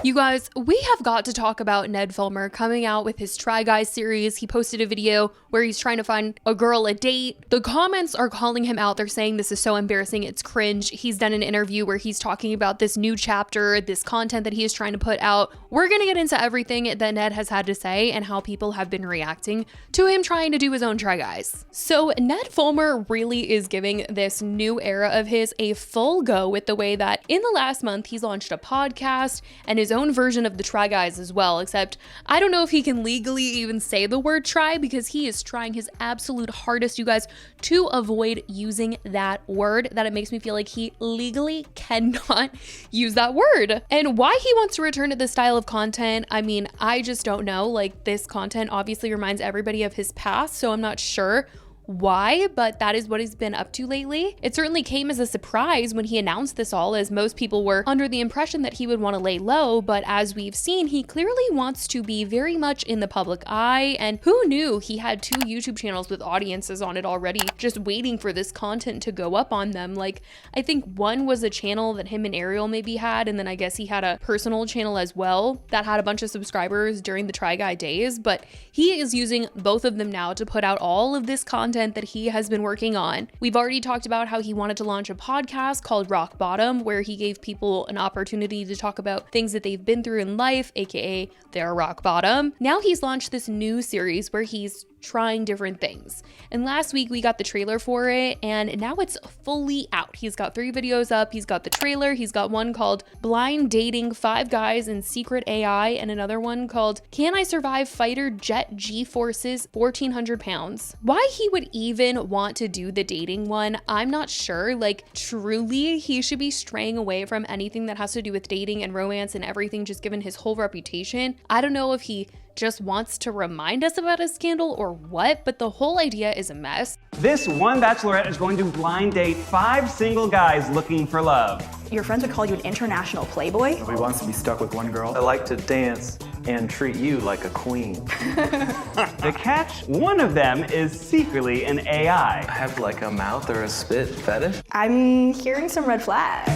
You guys, we have got to talk about Ned Fulmer coming out with his Try Guys series. He posted a video where he's trying to find a girl a date. The comments are calling him out. They're saying this is so embarrassing, it's cringe. He's done an interview where he's talking about this new chapter, this content that he is trying to put out. We're gonna get into everything that Ned has had to say and how people have been reacting to him trying to do his own Try Guys. So Ned Fulmer really is giving this new era of his a full go with the way that in the last month he's launched a podcast and his own version of the Try Guys as well, except I don't know if he can legally even say the word try because he is trying his absolute hardest, you guys, to avoid using that word, that it makes me feel like he legally cannot use that word. And why he wants to return to this style of content, I mean, I just don't know. Like, this content obviously reminds everybody of his past, so I'm not sure why, but that is what he's been up to lately. It certainly came as a surprise when he announced this all, as most people were under the impression that he would want to lay low, but as we've seen, he clearly wants to be very much in the public eye, and who knew he had 2 YouTube channels with audiences on it already, just waiting for this content to go up on them. Like, I think one was a channel that him and Ariel maybe had, and then I guess he had a personal channel as well that had a bunch of subscribers during the Try Guy days, but he is using both of them now to put out all of this content that he has been working on. We've already talked about how he wanted to launch a podcast called Rock Bottom, where he gave people an opportunity to talk about things that they've been through in life, aka their rock bottom. Now he's launched this new series where he's trying different things. And last week we got the trailer for it, and now it's fully out. He's got 3 videos up. He's got the trailer. He's got one called Blind Dating 5 Guys in Secret AI, and another one called Can I Survive Fighter Jet G-Forces 1,400 Pounds. Why he would even want to do the dating one, I'm not sure. Like, truly, he should be straying away from anything that has to do with dating and romance and everything, just given his whole reputation. I don't know if he just wants to remind us about a scandal or what, but the whole idea is a mess. This one bachelorette is going to blind date 5 single guys looking for love. Your friends would call you an international playboy? Nobody wants to be stuck with one girl. I like to dance and treat you like a queen. The catch? One of them is secretly an AI. I have like a mouth or a spit fetish. I'm hearing some red flags.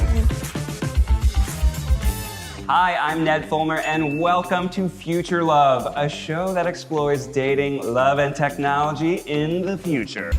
Hi, I'm Ned Fulmer, and welcome to Future Love, a show that explores dating, love, and technology in the future.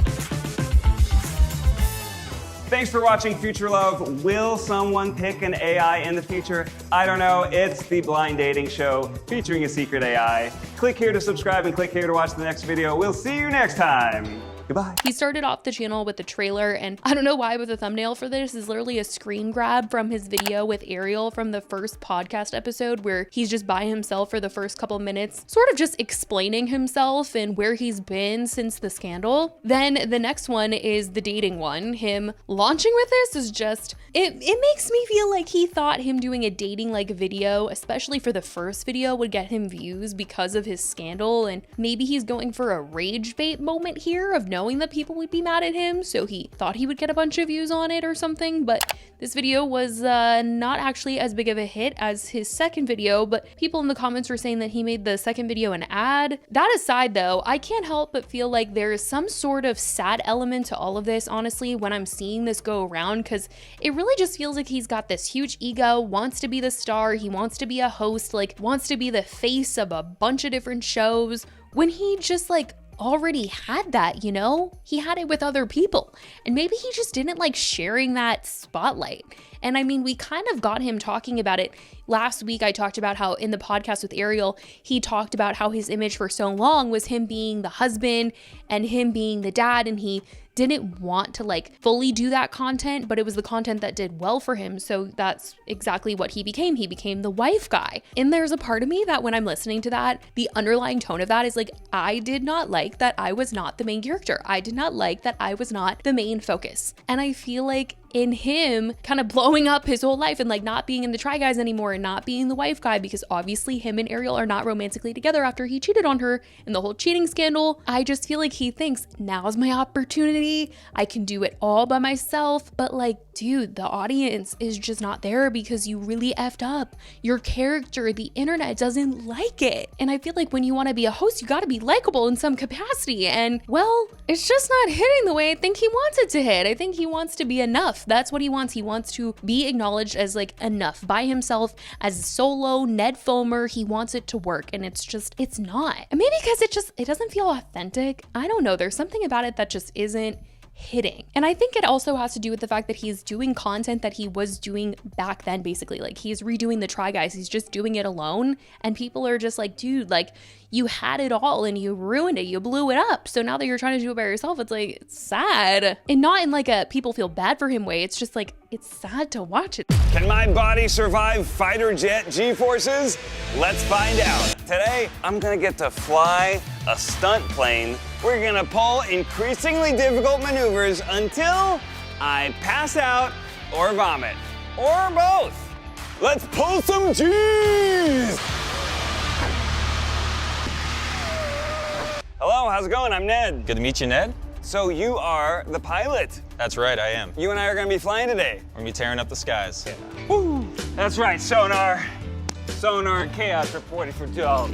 Thanks for watching Future Love. Will someone pick an AI in the future? I don't know. It's the blind dating show featuring a secret AI. Click here to subscribe and click here to watch the next video. We'll see you next time. Goodbye. He started off the channel with the trailer, and I don't know why, but the thumbnail for this is literally a screen grab from his video with Ariel from the first podcast episode, where he's just by himself for the first couple minutes, sort of just explaining himself and where he's been since the scandal. Then the next one is the dating one. Him launching with this is just, it makes me feel like he thought him doing a dating like video, especially for the first video, would get him views because of his scandal, and maybe he's going for a rage bait moment here of knowing that people would be mad at him, so he thought he would get a bunch of views on it or something. But this video was not actually as big of a hit as his second video, but people in the comments were saying that he made the second video an ad. That aside though, I can't help but feel like there is some sort of sad element to all of this, honestly, when I'm seeing this go around, because it really just feels like he's got this huge ego, wants to be the star, he wants to be a host, like wants to be the face of a bunch of different shows, when he just like already had that, you know? He had it with other people, and maybe he just didn't like sharing that spotlight. And I mean, we kind of got him talking about it last week. I talked about how in the podcast with Ariel, he talked about how his image for so long was him being the husband and him being the dad, and he didn't want to like fully do that content, but it was the content that did well for him. So that's exactly what he became. He became the wife guy. And there's a part of me that when I'm listening to that, the underlying tone of that is like, I did not like that I was not the main character. I did not like that I was not the main focus. And I feel like in him kind of blowing up his whole life and like not being in the Try Guys anymore and not being the wife guy, because obviously him and Ariel are not romantically together after he cheated on her in the whole cheating scandal. I just feel like he thinks now's my opportunity. I can do it all by myself. But like, dude, the audience is just not there because you really effed up. Your character, the internet doesn't like it. And I feel like when you want to be a host, you got to be likable in some capacity. And well, it's just not hitting the way I think he wants it to hit. I think he wants to be enough. enough. That's what he wants. He wants to be acknowledged as like enough by himself as solo Ned Fulmer. He wants it to work, and it's not. And maybe because it doesn't feel authentic. I don't know. There's something about it that just isn't hitting. And I think it also has to do with the fact that he's doing content that he was doing back then, basically. Like, he's redoing the Try Guys. He's just doing it alone. And people are just like, dude, like, you had it all and you ruined it. You blew it up. So now that you're trying to do it by yourself, it's like, it's sad. And not in like a people feel bad for him way. It's just like, it's sad to watch it. Can my body survive fighter jet G-forces? Let's find out. Today, I'm gonna get to fly a stunt plane. We're gonna pull increasingly difficult maneuvers until I pass out or vomit, or both. Let's pull some G's! Hello, how's it going? I'm Ned. Good to meet you, Ned. So you are the pilot. That's right, I am. You and I are gonna be flying today. We're gonna be tearing up the skies. Woo! That's right, sonar, chaos reporting for Joe.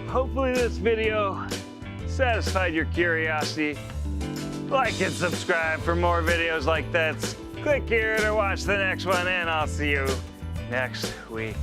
Hopefully this video satisfied your curiosity. Like and subscribe for more videos like this. Click here to watch the next one, and I'll see you next week.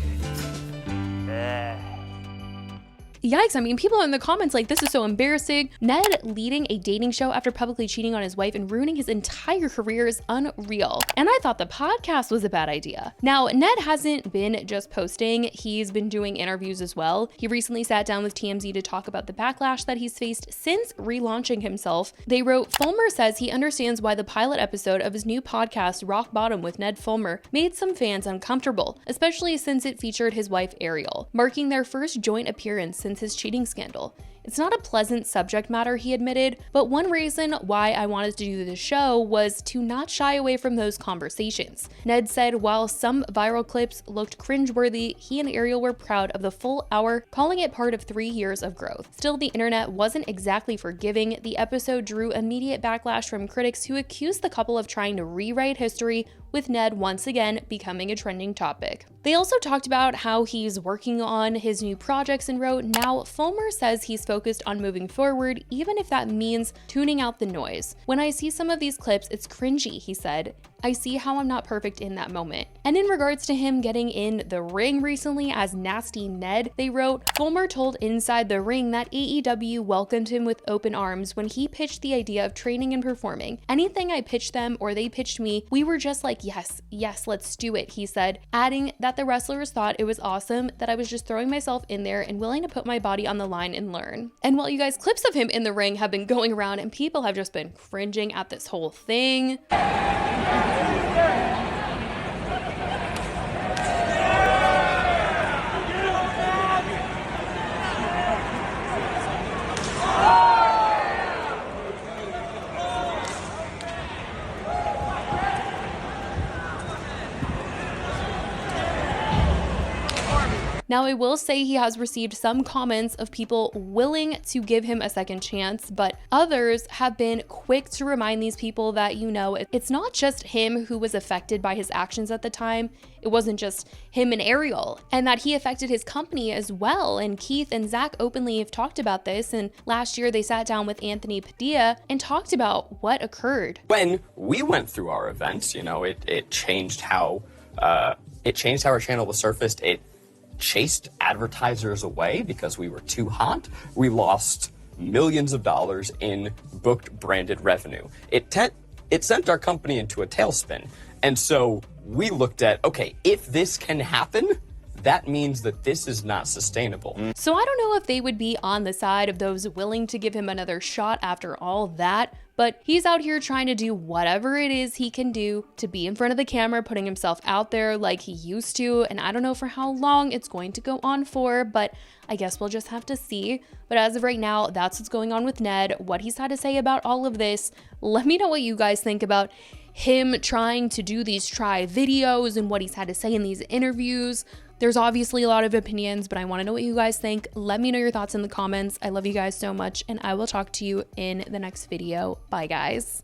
Yikes, I mean, people in the comments like, this is so embarrassing. Ned leading a dating show after publicly cheating on his wife and ruining his entire career is unreal. And I thought the podcast was a bad idea. Now, Ned hasn't been just posting, he's been doing interviews as well. He recently sat down with TMZ to talk about the backlash that he's faced since relaunching himself. They wrote, Fulmer says he understands why the pilot episode of his new podcast, Rock Bottom with Ned Fulmer, made some fans uncomfortable, especially since it featured his wife Ariel, marking their first joint appearance since his cheating scandal. It's not a pleasant subject matter, he admitted, but one reason why I wanted to do this show was to not shy away from those conversations. Ned said while some viral clips looked cringeworthy, he and Ariel were proud of the full hour, calling it part of 3 years of growth. Still, the internet wasn't exactly forgiving. The episode drew immediate backlash from critics who accused the couple of trying to rewrite history, with Ned once again becoming a trending topic. They also talked about how he's working on his new projects and wrote, now Fulmer says he's focused on moving forward, even if that means tuning out the noise. When I see some of these clips, it's cringy, he said. I see how I'm not perfect in that moment. And in regards to him getting in the ring recently as Nasty Ned, they wrote, Fulmer told Inside the Ring that AEW welcomed him with open arms when he pitched the idea of training and performing. Anything I pitched them or they pitched me, we were just like, yes, let's do it, he said, adding that the wrestlers thought it was awesome, that I was just throwing myself in there and willing to put my body on the line and learn. And while you guys, clips of him in the ring have been going around and people have just been cringing at this whole thing. Now, I will say he has received some comments of people willing to give him a second chance, but others have been quick to remind these people that, you know, it's not just him who was affected by his actions at the time. It wasn't just him and Ariel, and that he affected his company as well. And Keith and Zach openly have talked about this. And last year they sat down with Anthony Padilla and talked about what occurred. When we went through our events, you know, it changed how our channel was surfaced. It chased advertisers away because we were too hot. We lost millions of dollars in booked branded revenue. It sent our company into a tailspin. And so we looked at, okay, if this can happen, that means that this is not sustainable. So I don't know if they would be on the side of those willing to give him another shot after all that, but he's out here trying to do whatever it is he can do to be in front of the camera, putting himself out there like he used to. And I don't know for how long it's going to go on for, but I guess we'll just have to see. But as of right now, that's what's going on with Ned, what he's had to say about all of this. Let me know what you guys think about him trying to do these try videos and what he's had to say in these interviews. There's obviously a lot of opinions, but I want to know what you guys think. Let me know your thoughts in the comments. I love you guys so much, and I will talk to you in the next video. Bye, guys.